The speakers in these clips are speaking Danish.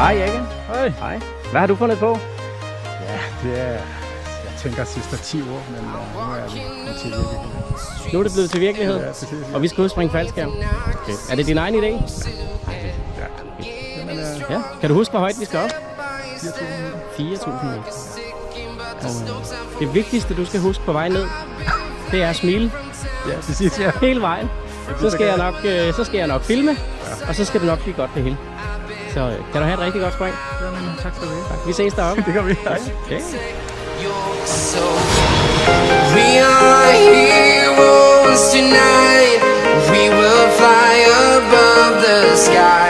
Hej Jekke. Hej. Hej. Hvad har du fundet på? Ja, det er, jeg tænker sidste 10 år, men nu er det til virkelighed. Nu er det blevet til virkelighed, Ja, præcis. og vi skal udspringe faldskærm. Okay. Er det din egen idé? Ja. Jamen, Ja. Kan du huske, hvor højt vi skal op? 4.000 meter. 4.000 meter. Og det vigtigste, du skal huske på vej ned, det er at smile Ja, præcis, ja. hele vejen. Så skal jeg nok filme, og så skal det nok blive godt det hele. Så kan du have et rigtig godt spring. Jamen, tak skal du have. Vi ses deroppe. Det gør vi. Hej. Okay. We are heroes tonight. We will fly above the sky.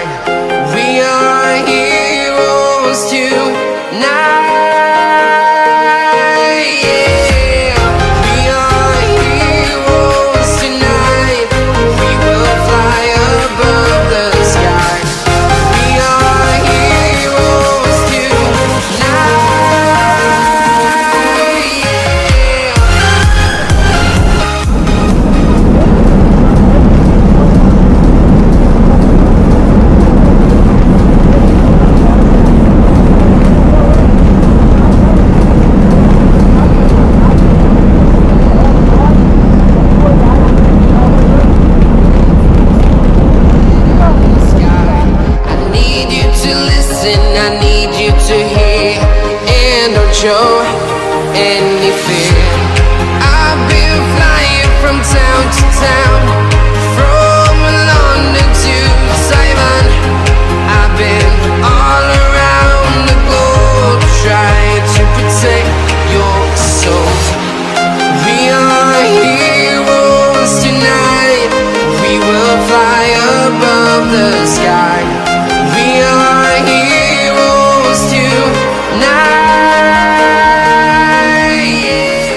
We are heroes tonight. Yeah. We are heroes tonight. We will fly above the sky. We are heroes tonight. I need you to listen, I need you to hear, and don't show any fear. I've been flying from town to town, from London to Taiwan. I've been all around the globe trying to protect your soul. We are heroes tonight. We will fly above the sky. We are heroes tonight. Yeah.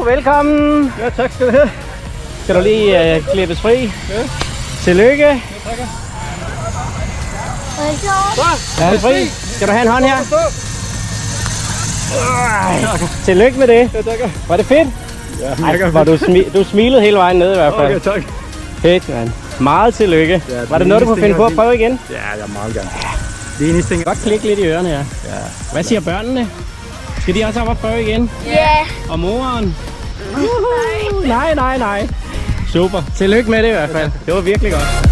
Velkommen. Ja, tak skal du have. Skal du lige klippes fri? Ja. Tillykke. Ja, takker. Er du fri? Skal du have en hånd her? Tillykke med det. Ja, takker. Var det fedt? Ja, Ej, var du smilede hele vejen ned i hvert fald. Okay, tak. Fedt, mand. Meget tillykke. Ja, Var det noget, du kunne finde på at prøve igen? Ja, jeg er meget gerne. Det eneste ting. Godt klikke lidt i ørerne her. Ja. Hvad siger børnene? Skal de også op og prøve igen? Ja. Og moren? Nej. Super. Tillykke med det i hvert fald. Det var virkelig godt.